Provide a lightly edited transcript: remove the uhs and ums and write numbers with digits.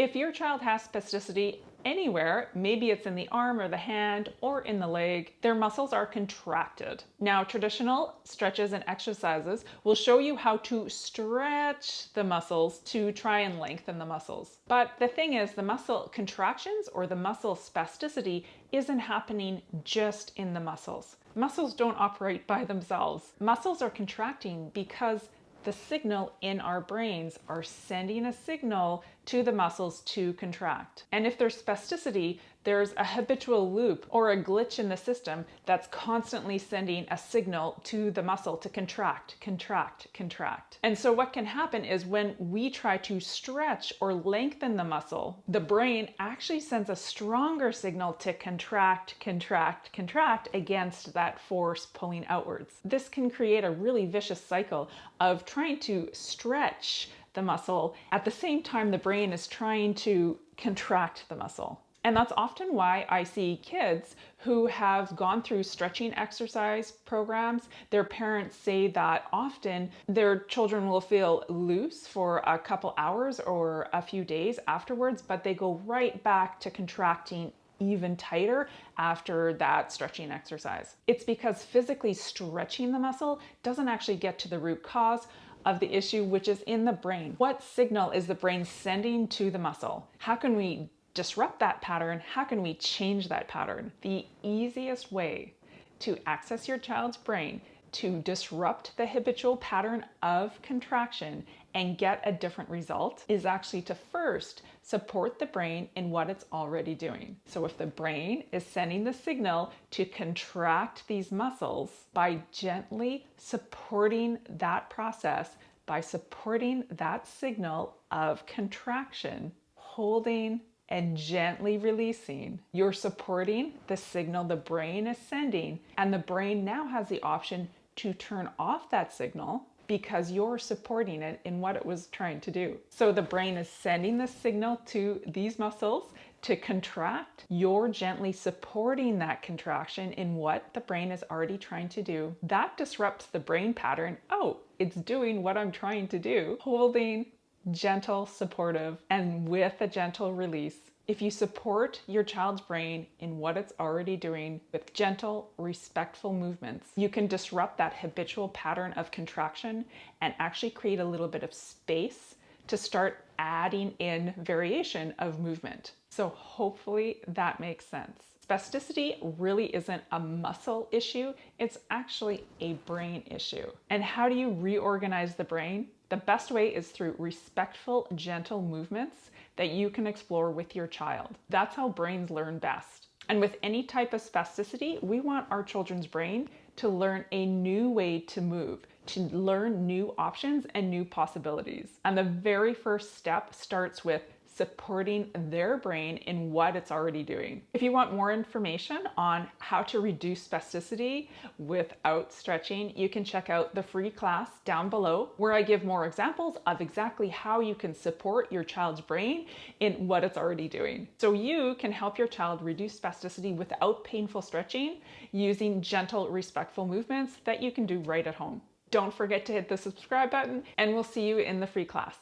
If your child has spasticity anywhere, maybe it's in the arm or the hand or in the leg, their muscles are contracted. Now, traditional stretches and exercises will show you how to stretch the muscles to try and lengthen the muscles. But the thing is, the muscle contractions or the muscle spasticity isn't happening just in the muscles. Muscles don't operate by themselves. Muscles are contracting because the signal in our brains are sending a signal to the muscles to contract. And if there's spasticity, there's a habitual loop or a glitch in the system that's constantly sending a signal to the muscle to contract, contract, contract. And so what can happen is when we try to stretch or lengthen the muscle, the brain actually sends a stronger signal to contract, contract, contract against that force pulling outwards. This can create a really vicious cycle of trying to stretch the muscle at the same time the brain is trying to contract the muscle. And that's often why I see kids who have gone through stretching exercise programs. Their parents say that often their children will feel loose for a couple hours or a few days afterwards, but they go right back to contracting even tighter after that stretching exercise. It's because physically stretching the muscle doesn't actually get to the root cause of the issue, which is in the brain. What signal is the brain sending to the muscle? How can we disrupt that pattern? How can we change that pattern? The easiest way to access your child's brain to disrupt the habitual pattern of contraction and get a different result is actually to first support the brain in what it's already doing. So if the brain is sending the signal to contract these muscles, by gently supporting that process, by supporting that signal of contraction, holding and gently releasing, you're supporting the signal the brain is sending, and the brain now has the option to turn off that signal because you're supporting it in what it was trying to do. So the brain is sending the signal to these muscles to contract. You're gently supporting that contraction in what the brain is already trying to do. That disrupts the brain pattern. Oh, it's doing what I'm trying to do. Holding, gentle, supportive, and with a gentle release. If you support your child's brain in what it's already doing with gentle, respectful movements, you can disrupt that habitual pattern of contraction and actually create a little bit of space to start adding in variation of movement. So hopefully that makes sense. Spasticity really isn't a muscle issue, it's actually a brain issue. And how do you reorganize the brain? The best way is through respectful, gentle movements that you can explore with your child. That's how brains learn best. And with any type of spasticity, we want our children's brain to learn a new way to move, to learn new options and new possibilities. And the very first step starts with supporting their brain in what it's already doing. If you want more information on how to reduce spasticity without stretching, you can check out the free class down below where I give more examples of exactly how you can support your child's brain in what it's already doing. So you can help your child reduce spasticity without painful stretching using gentle, respectful movements that you can do right at home. Don't forget to hit the subscribe button, and we'll see you in the free class.